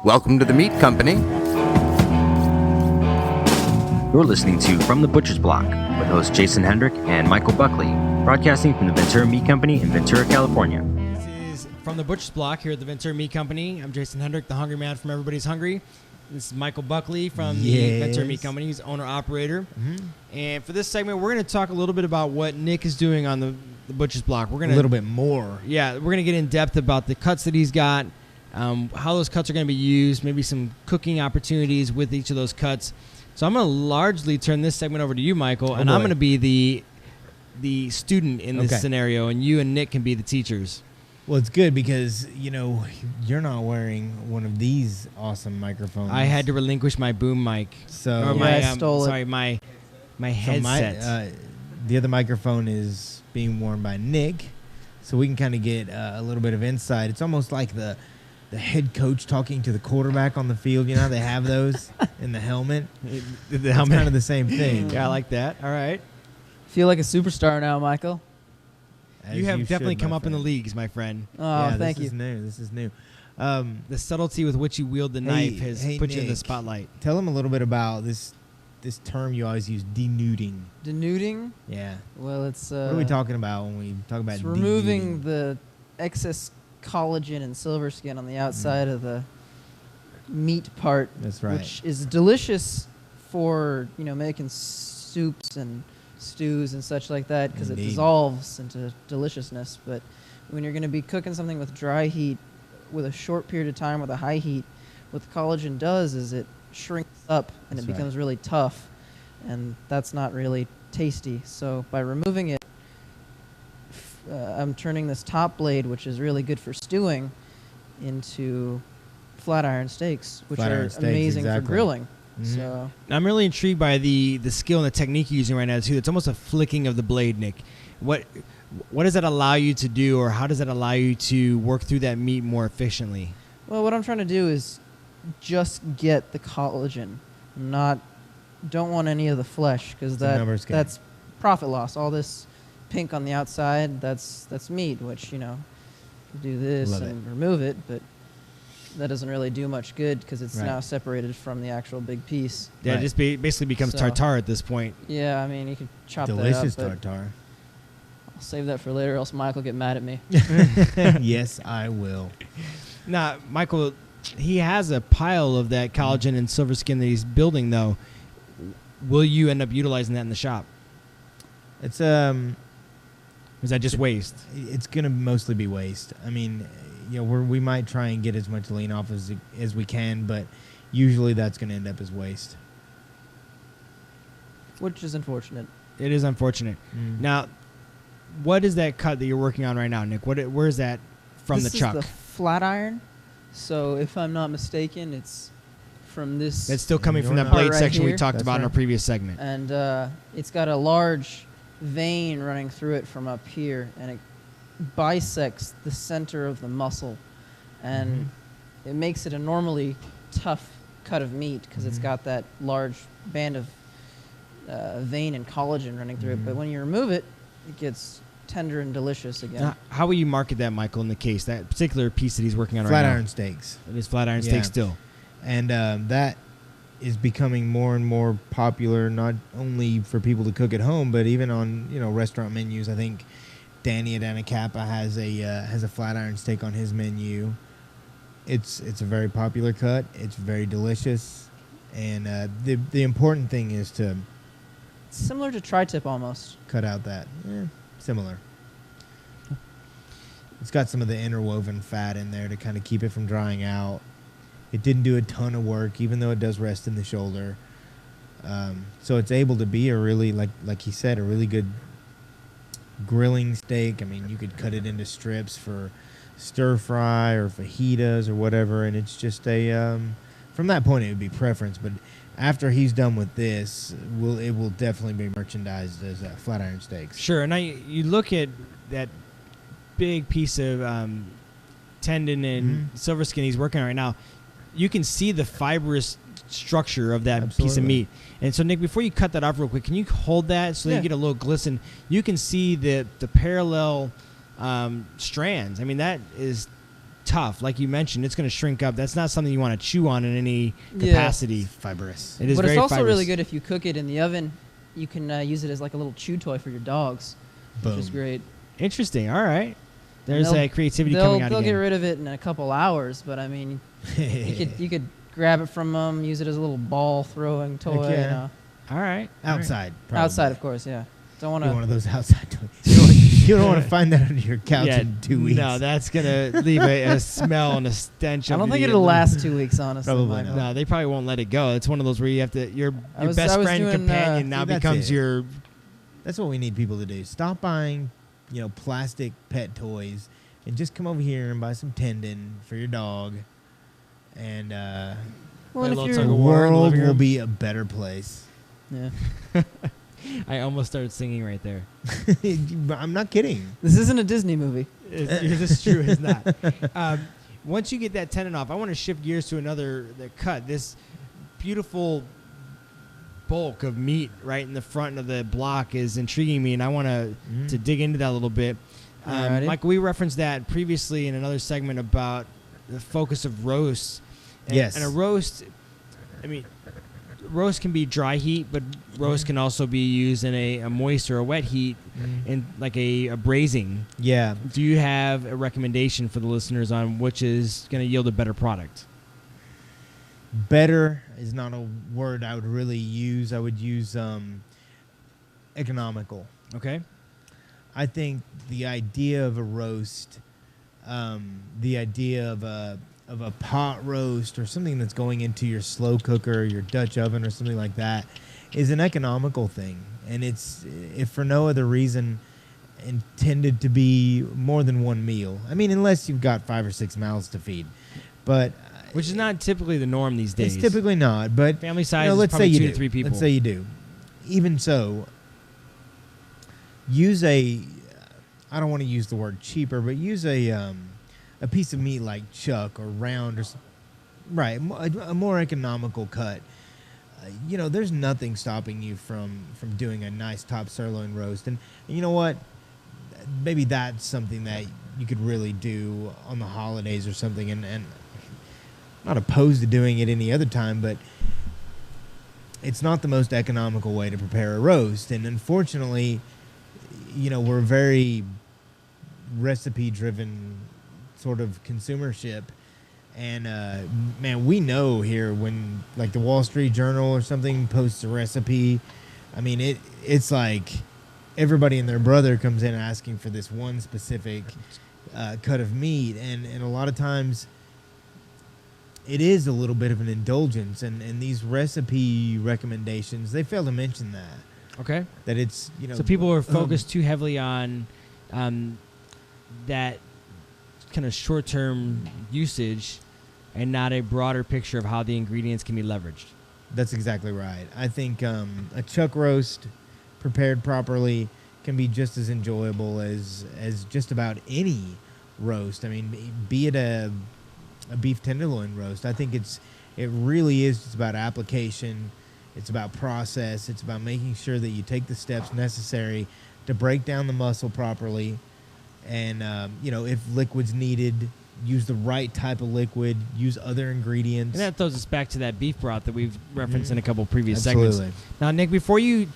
Welcome to the Meat Company. You're listening to From the Butcher's Block with hosts Jason Hendrick and Michael Buckley, broadcasting from the Ventura Meat Company in Ventura, California. This is From the Butcher's Block here at the Ventura Meat Company. I'm Jason Hendrick, the hungry man from Everybody's Hungry. This is Michael Buckley from the Ventura Meat Company. He's owner-operator. Mm-hmm. And for this segment, we're going to talk a little bit about what Nick is doing on the Butcher's Block. We're gonna, a little bit more. Yeah, we're going to get in depth about the cuts that he's got, how those cuts are going to be used, maybe some cooking opportunities with each of those cuts. So I'm going to largely turn this segment over to you, Michael, and I'm going to be the student in this scenario, and you and Nick can be the teachers. Well, it's good because, you know, you're not wearing one of these awesome microphones. I had to relinquish my boom mic. So my headset. So the other microphone is being worn by Nick, so we can kind of get a little bit of insight. It's almost like the head coach talking to the quarterback on the field. You know how they have those in the helmet? The helmet. It's kind of the same thing. Yeah, I like that. All right. Feel like a superstar now, Michael. You have definitely come up in the leagues, my friend. Oh, yeah, thank you. This is new. The subtlety with which you wield the knife has put you in the spotlight. Tell them a little bit about this term you always use, denuding. Denuding? Yeah. Well, it's... what are we talking about when we talk about it's denuding? removing the excess collagen and silver skin on the outside of the meat part. That's right. Which is delicious for, making soups and stews and such like that because it dissolves into deliciousness. But when you're going to be cooking something with dry heat with a short period of time with a high heat, what the collagen does is it shrinks up and it becomes really tough, and that's not really tasty. So by removing it, I'm turning this top blade, which is really good for stewing, into flat iron steaks, which are amazing for grilling. Mm-hmm. So I'm really intrigued by the skill and the technique you're using right now too. It's almost a flicking of the blade, Nick. What does that allow you to do, or how does that allow you to work through that meat more efficiently? Well, what I'm trying to do is just get the collagen. Don't want any of the flesh because that's profit loss. All this pink on the outside, that's meat, which you do this remove it, but that doesn't really do much good because it's now separated from the actual big piece. Yeah, it just basically becomes tartare at this point. Yeah, I mean you could chop delicious that up. Tartare. I'll save that for later, else Michael will get mad at me. Yes, I will. Now, Michael, he has a pile of that collagen and silver skin that he's building, though. Will you end up utilizing that in the shop? It's is that just waste? It's gonna mostly be waste. I mean, we might try and get as much lean off as we can, but usually that's gonna end up as waste. Which is unfortunate. It is unfortunate. Mm. Now, what is that cut that you're working on right now, Nick? Where is that from the chuck? This is the flat iron. So if I'm not mistaken, it's from this. It's still coming from that blade section here. we talked about in our previous segment. And it's got a large vein running through it from up here, and it bisects the center of the muscle, and it makes it a normally tough cut of meat because it's got that large band of vein and collagen running through it. But when you remove it, it gets tender and delicious again. Now, how will you market that, Michael, in the case, that particular piece that he's working on right now? Flat iron steaks. It is flat iron steak still. And that is becoming more and more popular, not only for people to cook at home, but even on restaurant menus. I think Danny at Anacapa has a flat iron steak on his menu. It's a very popular cut. It's very delicious, and the important thing is to similar to tri-tip almost. Cut out that similar. It's got some of the interwoven fat in there to kind of keep it from drying out. It didn't do a ton of work, even though it does rest in the shoulder. So it's able to be a really, like he said, a really good grilling steak. I mean, you could cut it into strips for stir fry or fajitas or whatever, and it's just from that point it would be preference. But after he's done with this, it will definitely be merchandised as flat iron steaks. Sure. Now you look at that big piece of tendon and silver skin he's working on right now. You can see the fibrous structure of that piece of meat. And so, Nick, before you cut that off real quick, can you hold that so you get a little glisten? You can see the parallel strands. I mean, that is tough. Like you mentioned, it's going to shrink up. That's not something you want to chew on in any capacity. It's fibrous. It is But very it's also fibrous. really good if you cook it in the oven. You can use it as like a little chew toy for your dogs, which is Boom. great. Interesting. All right. There's They'll- a creativity coming out They'll again. get rid of it in a couple hours, but I mean, you could grab it from them, use it as a little ball throwing toy. Heck yeah. You know. All right. Outside. probably. Outside, of course, yeah. Don't want Be one to. of those outside toys. You don't want to find that under your couch Yeah, in 2 weeks. No, that's going to leave a smell and a stench. I of don't think the- it'll last 2 weeks, honestly. Probably Michael. not. No, they probably won't let it go. It's one of those where you have to, your I was best friend doing, companion now See, that's becomes it. your, That's what we need people to do. Stop buying, plastic pet toys, and just come over here and buy some tendon for your dog. And Well, Play a and little if tug the of war in the world living will room. be a better place. yeah. I almost started singing right there. I'm not kidding. This isn't a Disney movie. This is true, it's not. Once you get that tendon off, I want to shift gears to the cut. This beautiful bulk of meat right in the front of the block is intriguing me, and I want to dig into that a little bit. Alrighty. Michael, we referenced that previously in another segment about the focus of roasts. And, Yes. And a roast, roast can be dry heat, but roast can also be used in a moist or a wet heat, in like a braising. Yeah. Do you have a recommendation for the listeners on which is going to yield a better product? Better is not a word I would really use. I would use economical. Okay. I think the idea of a roast, the idea of a pot roast or something that's going into your slow cooker, your Dutch oven or something like that, is an economical thing. And it's, if for no other reason, intended to be more than one meal. I mean, unless you've got 5 or 6 mouths to feed. But Which is not typically the norm these days. it's typically not. But Family size let's is probably say you 2 do. to 3 people. Let's say you do. Even so, use I don't want to use the word cheaper, but use a piece of meat like chuck or round or right, a more economical cut. There's nothing stopping you from doing a nice top sirloin roast. And you know what? Maybe that's something that you could really do on the holidays or something. And I'm not opposed to doing it any other time, but it's not the most economical way to prepare a roast. And unfortunately, we're very recipe-driven sort of consumership. And, man, we know here when, like, the Wall Street Journal or something posts a recipe, I mean, it's like everybody and their brother comes in asking for this one specific cut of meat. And a lot of times it is a little bit of an indulgence. And these recipe recommendations, they fail to mention that. Okay. That it's, So people are focused too heavily on that kind of short-term usage and not a broader picture of how the ingredients can be leveraged. That's exactly right. I think a chuck roast prepared properly can be just as enjoyable as just about any roast. I mean, be it a beef tenderloin roast. I think it really is just about application. It's about process. It's about making sure that you take the steps necessary to break down the muscle properly. And, if liquid's needed, use the right type of liquid, use other ingredients. And that throws us back to that beef broth that we've referenced in a couple previous Absolutely. segments. Now, Nick, before you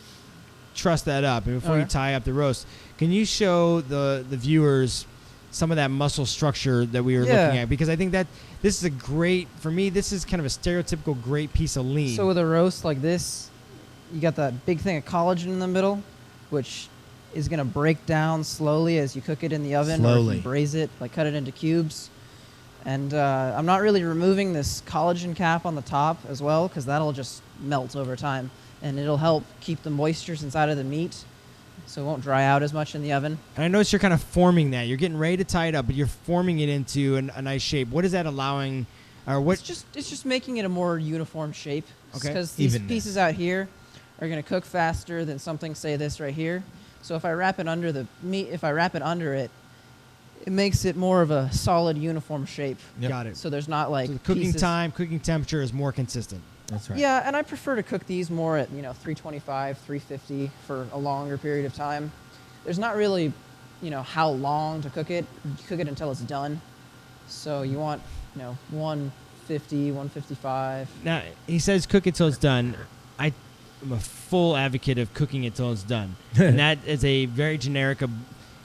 truss that up and before you Alright. tie up the roast, can you show the viewers some of that muscle structure that we were looking at? Because I think that this is for me, this is kind of a stereotypical great piece of lean. So with a roast like this, you got that big thing of collagen in the middle, which is going to break down slowly as you cook it in the oven or if Slowly. you braise it, like cut it into cubes. And I'm not really removing this collagen cap on the top as well because that'll just melt over time. And it'll help keep the moistures inside of the meat so it won't dry out as much in the oven. And I notice you're kind of forming that. You're getting ready to tie it up, but you're forming it into a nice shape. What is that allowing? Or what? It's just making it a more uniform shape. Okay. Because these Evenness. pieces out here are going to cook faster than something, say this right here. So if I wrap it under the meat, it makes it more of a solid uniform shape. Yep. Got it. So there's not like So the cooking pieces. time, cooking temperature is more consistent. That's right. Yeah, and I prefer to cook these more at 325, 350 for a longer period of time. There's not really, how long to cook it. You cook it until it's done. So you want, 150, 155. Now, he says cook it till it's done. I'm a full advocate of cooking it till it's done. And that is a very generic, kind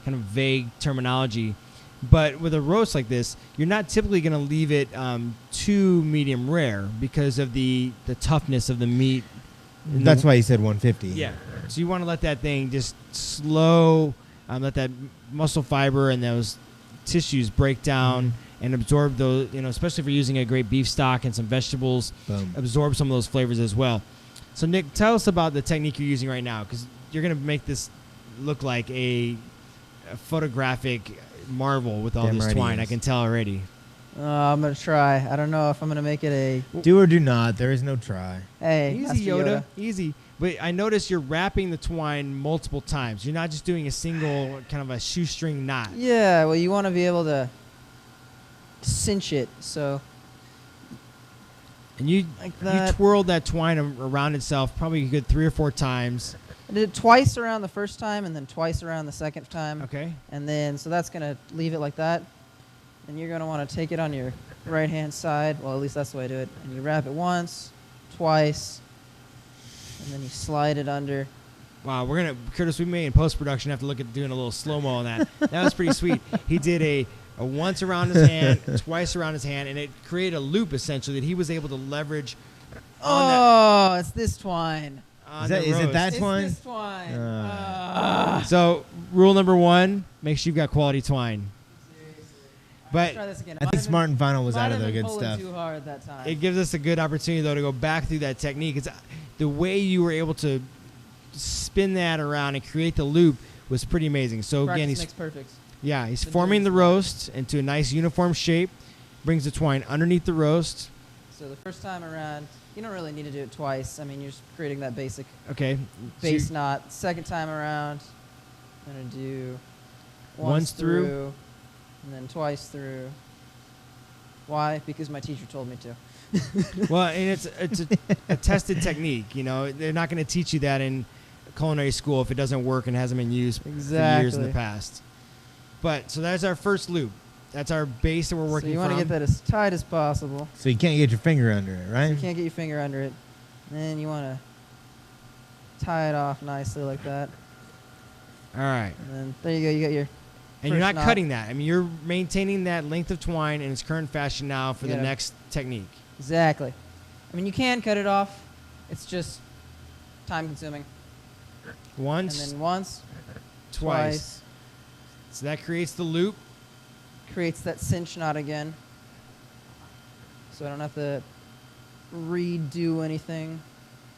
of vague terminology. But with a roast like this, you're not typically going to leave it too medium rare because of the toughness of the meat. That's why he said 150. Yeah. So you want to let that thing just slow, let that muscle fiber and those tissues break down and absorb those, especially if you're using a great beef stock and some vegetables, absorb some of those flavors as well. So, Nick, tell us about the technique you're using right now, because you're going to make this look like a photographic marvel with all this twine. I can tell already. I'm going to try. I don't know if I'm going to make it a... Do or do not. There is no try. Hey, easy, Yoda. Easy. But I notice you're wrapping the twine multiple times. You're not just doing a single kind of a shoestring knot. Yeah, well, you want to be able to cinch it, so... And you twirled that twine around itself probably a good 3 or 4 times. I did it twice around the first time and then twice around the second time. Okay. And then, so that's going to leave it like that. And you're going to want to take it on your right-hand side. Well, at least that's the way I do it. And you wrap it once, twice, and then you slide it under. Wow, Curtis, we may in post-production have to look at doing a little slow-mo on that. That was pretty sweet. He did a once around his hand, twice around his hand, and it created a loop, essentially, that he was able to leverage on it's this twine. Is it that twine? It's this twine. So, rule number 1, make sure you've got quality twine. But try this again. I think Smart and Final was out of the good stuff. Too hard that time. It gives us a good opportunity, though, to go back through that technique. It's the way you were able to spin that around and create the loop was pretty amazing. So Practice again, makes perfect. Yeah, he's forming the roast into a nice uniform shape, brings the twine underneath the roast. So the first time around, you don't really need to do it twice. I mean, you're just creating that basic base knot. Second time around, I'm going to do once through, and then twice through. Why? Because my teacher told me to. Well, and it's a tested technique. They're not going to teach you that in culinary school if it doesn't work and hasn't been used for years in the past. But so that's our first loop. That's our base that we're working from. So you want to get that as tight as possible. So you can't get your finger under it, right? So you can't get your finger under it. And then you want to tie it off nicely like that. All right. And then there you go. You got your And you're not cutting that. I mean, you're maintaining that length of twine in its current fashion now for the next technique. Exactly. I mean, you can cut it off. It's just time consuming. Once. And then once. Twice. So that creates the loop. Creates that cinch knot again. So I don't have to redo anything.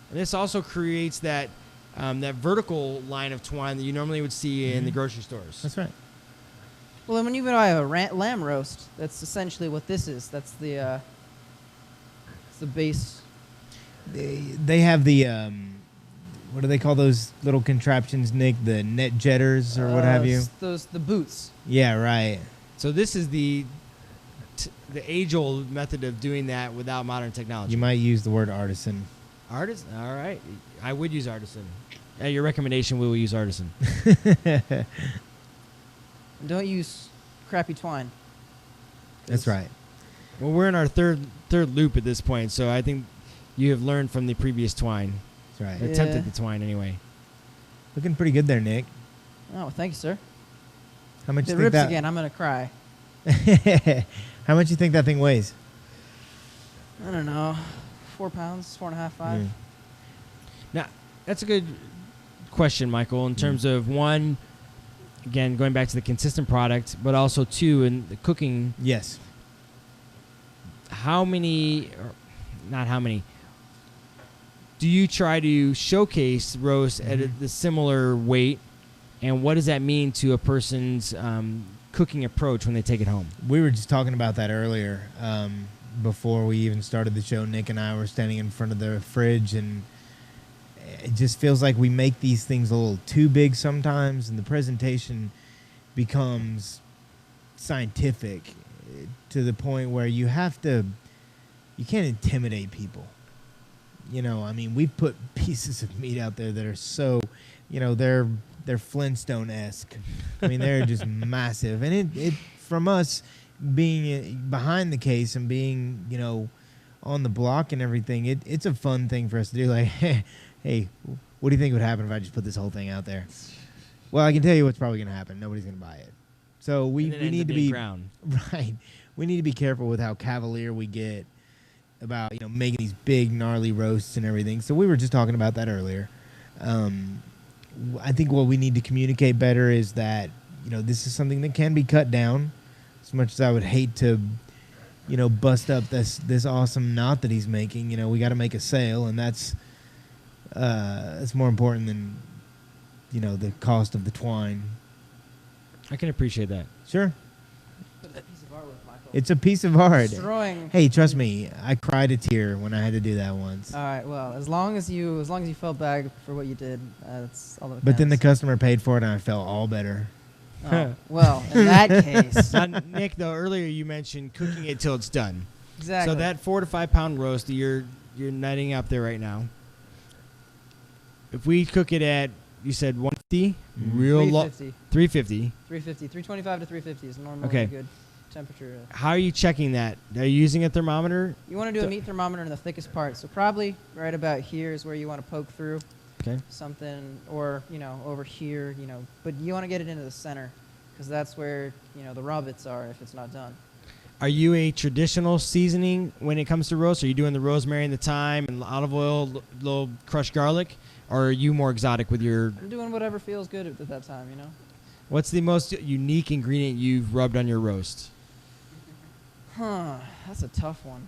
And this also creates that that vertical line of twine that you normally would see in the grocery stores. That's right. Well, and when you buy a lamb roast, that's essentially what this is. That's the base. They have the what do they call those little contraptions, Nick? The net jetters or what have you? The boots. Yeah, right. So this is the age-old method of doing that without modern technology. You might use the word artisan. Artisan? All right. I would use artisan. At your recommendation, we will use artisan. Don't use crappy twine. That's right. Well, we're in our third loop at this point, so I think you have learned from the previous twine. That's right. Attempted the twine anyway. Looking pretty good there, Nick. Oh, thank you, sir. How much? If it rips again, I'm gonna cry. How much you think that thing weighs? I don't know. 4 pounds, 4.5, 5. Now, that's a good question, Michael, in terms of one, again, going back to the consistent product, but also two, in the cooking. Yes. How many, or not how many, do you try to showcase roast at the similar weight, and what does that mean to a person's cooking approach when they take it home? We were just talking about that earlier. Before we even started the show, Nick and I were standing in front of the fridge, and it just feels like we make these things a little too big sometimes, and the presentation becomes scientific to the point where you can't intimidate people. I mean, we've put pieces of meat out there that are so, they're Flintstone-esque. I mean, they're just massive. And it from us, being behind the case and being, on the block and everything, it's a fun thing for us to do. Like, hey, what do you think would happen if I just put this whole thing out there? Well, I can tell you what's probably going to happen. Nobody's going to buy it. So we need to be ground. Right. We need to be careful with how cavalier we get about making these big gnarly roasts and everything. So we were just talking about that earlier. I think what we need to communicate better is that this is something that can be cut down. As much as I would hate to bust up this awesome knot that he's making, we got to make a sale, and that's more important than the cost of the twine. I can appreciate that. Sure. It's a piece of artwork, Michael. It's a piece of art. Destroying. Hey, trust me, I cried a tear when I had to do that once. All right. Well, as long as you felt bad for what you did, that's all that counts. But then the customer paid for it, and I felt all better. Oh, well, in that case. Now, Nick, though, earlier you mentioned cooking it till it's done. Exactly. So that 4 to 5 pound roast that you're netting up there right now, if we cook it at, you said 150, real low, 350. 325 to 350 is normally Okay. a good temperature. How are you checking that? Are you using a thermometer? You want to do a meat thermometer in the thickest part, so probably right about here is where you want to poke through. Okay. Something, or over here, but you want to get it into the center, because that's where the raw bits are if it's not done. Are you a traditional seasoning when it comes to roast? Are you doing the rosemary and the thyme and olive oil, little crushed garlic, or are you more exotic with your? I'm doing whatever feels good at that time, What's the most unique ingredient you've rubbed on your roast? That's a tough one.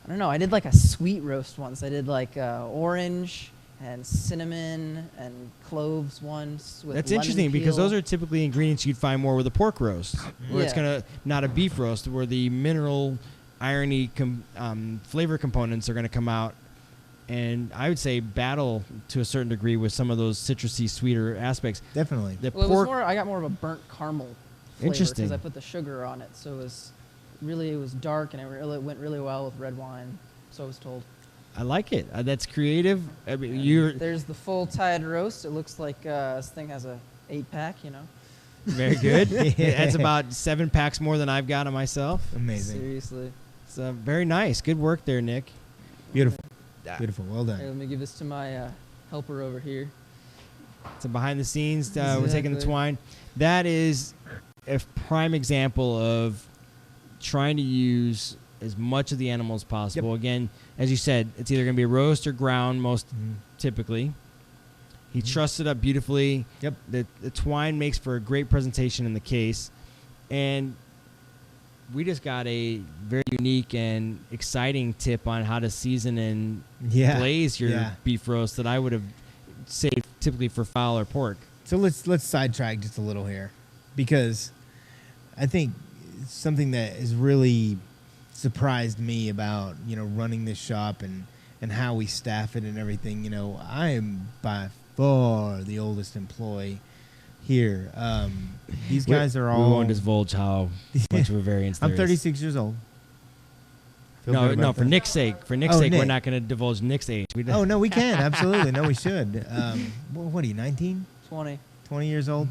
I don't know. I did like a sweet roast once. I did like orange and cinnamon and cloves once with That's lemon interesting because peel. those are typically ingredients you'd find more with a pork roast, where it's Yeah. not a beef roast, where the mineral, irony, flavor components are gonna come out, and I would say battle to a certain degree with some of those citrusy, sweeter aspects. Definitely. The Well, pork, I got more of a burnt caramel flavor Interesting. because I put the sugar on it, so it was dark and it went really well with red wine. So I was told. I like it. That's creative. I mean, There's the full tide roast. It looks like this thing has a 8-pack. very good. That's about 7 packs more than I've got on myself. Amazing. Seriously. It's very nice. Good work there, Nick. Beautiful. Beautiful. Well Here, done. let me give this to my helper over here. So behind the scenes, we're taking the Exactly. twine. That is a prime example of trying to use as much of the animal as possible. Yep. Again, as you said, it's either going to be a roast or ground most typically. He trussed it up beautifully. Yep. The twine makes for a great presentation in the case. And we just got a very unique and exciting tip on how to season and glaze your beef roast that I would have saved typically for fowl or pork. So let's sidetrack just a little here, because I think something that has really surprised me about running this shop and how we staff it and everything. I am by far the oldest employee here. These guys are all. We won't divulge how much of a variance there I'm 36 years old. Feel good No, about for that? Nick's sake. For Nick's Oh, sake, we're Nick. not going to divulge Nick's age. Oh no, we can absolutely. No, we should. What are you? 19? 20. 20 years old.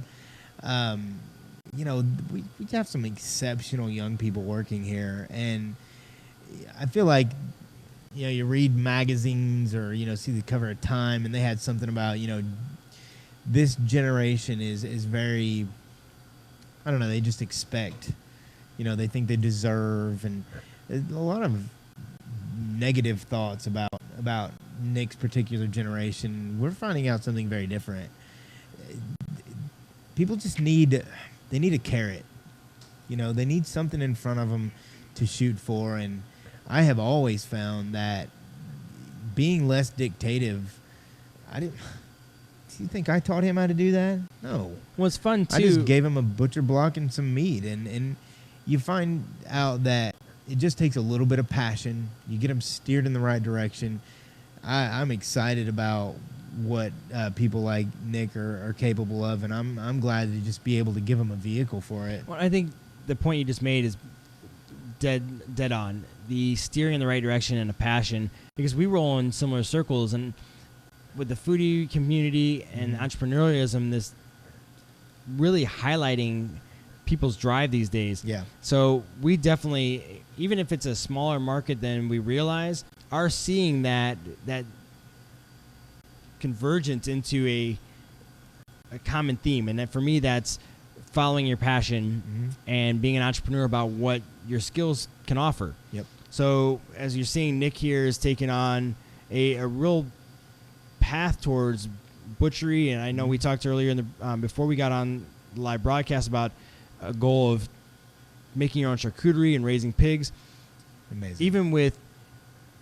We have some exceptional young people working here, and I feel like you read magazines or see the cover of Time, and they had something about this generation is very, I don't know, they just expect, they think they deserve, and a lot of negative thoughts about Nick's particular generation. We're finding out something very different. People just need a carrot. They need something in front of them to shoot for, and I have always found that being less dictative, do you think I taught him how to do that? No. Well, it's fun, too. I just gave him a butcher block and some meat, and you find out that it just takes a little bit of passion. You get them steered in the right direction. I'm excited about what people like Nick are capable of, and I'm glad to just be able to give them a vehicle for it. Well, I think the point you just made is dead on. The steering in the right direction and a passion, because we roll in similar circles, and with the foodie community and entrepreneurialism, this really highlighting people's drive these days. Yeah. So we definitely, even if it's a smaller market than we realize, are seeing that convergence into a common theme. And for me, that's following your passion and being an entrepreneur about what your skills can offer. Yep. So as you're seeing, Nick here is taking on a real path towards butchery. And I know we talked earlier in the before we got on the live broadcast about a goal of making your own charcuterie and raising pigs. Amazing. Even with,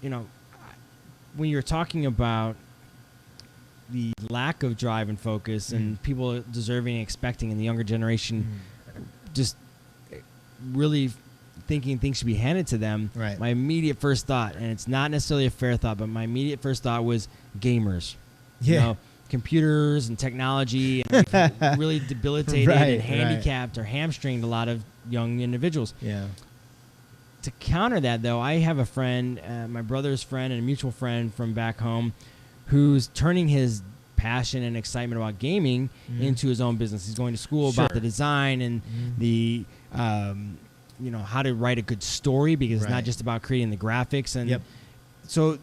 when you're talking about the lack of drive and focus and people deserving and expecting, and the younger generation just really thinking things should be handed to them, right. My immediate first thought, and it's not necessarily a fair thought, but my immediate first thought was gamers. Yeah. Computers and technology and really debilitated and handicapped or hamstringed a lot of young individuals. Yeah. To counter that, though, I have a friend, my brother's friend and a mutual friend from back home, who's turning his passion and excitement about gaming into his own business. He's going to school about the design and the, how to write a good story, because it's not just about creating the graphics. And so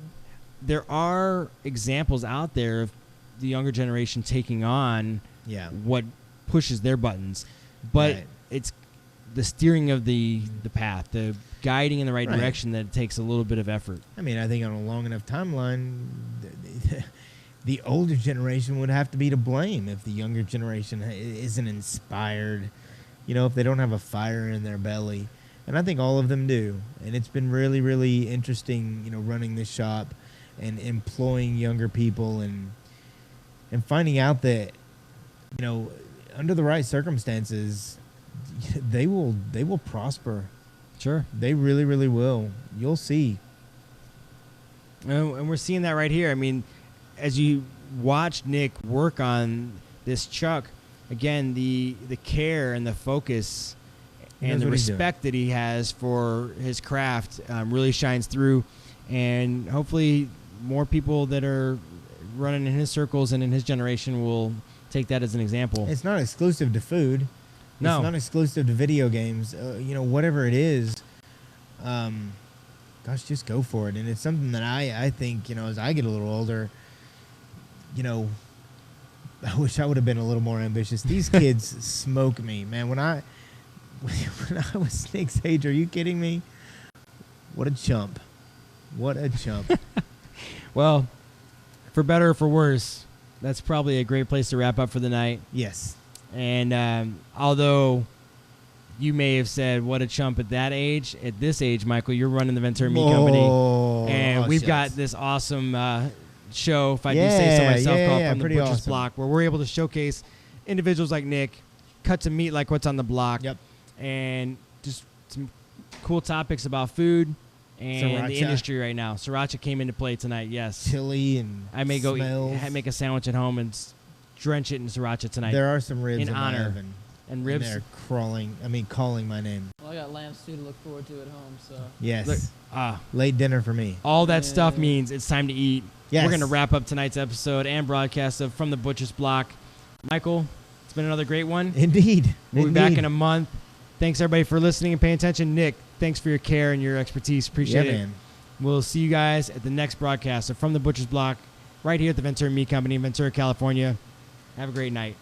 there are examples out there of the younger generation taking on what pushes their buttons, but it's the steering of the path, the guiding in the right direction, that it takes a little bit of effort. I mean, I think on a long enough timeline, the older generation would have to be to blame if the younger generation isn't inspired, if they don't have a fire in their belly. And I think all of them do. And it's been really, really interesting, running this shop and employing younger people and finding out that, under the right circumstances, they will prosper. Sure. They really, really will. You'll see. And we're seeing that right here. I mean, as you watch Nick work on this chuck, again, the care and the focus and the respect that he has for his craft really shines through. And hopefully more people that are running in his circles and in his generation will take that as an example. It's not exclusive to food. No. It's not exclusive to video games. Whatever it is, gosh, just go for it. And it's something that I think, as I get a little older, I wish I would have been a little more ambitious. These kids smoke me, man. When I was Nick's age, are you kidding me? What a chump. What a chump. Well, for better or for worse, that's probably a great place to wrap up for the night. Yes. And although you may have said, what a chump at that age, at this age, Michael, you're running the Ventura Meat Company. And we've got this awesome show, if I do say so myself, called From the Butcher's Block, where we're able to showcase individuals like Nick, cuts of meat like what's on the block, and just some cool topics about food and the industry right now. Sriracha came into play tonight, yes. Chili and I may go smells. make a sandwich at home and drench it in sriracha tonight. There are some ribs in honor. my oven. And ribs. And they're calling my name. Well, I got lamb stew to look forward to at home, so. Yes. Look, late dinner for me. All that stuff means it's time to eat. Yes. We're going to wrap up tonight's episode and broadcast of From the Butcher's Block. Michael, it's been another great one. Indeed. We'll be back in a month. Thanks, everybody, for listening and paying attention. Nick, thanks for your care and your expertise. Appreciate it. Man. We'll see you guys at the next broadcast of From the Butcher's Block right here at the Ventura Meat Company in Ventura, California. Have a great night.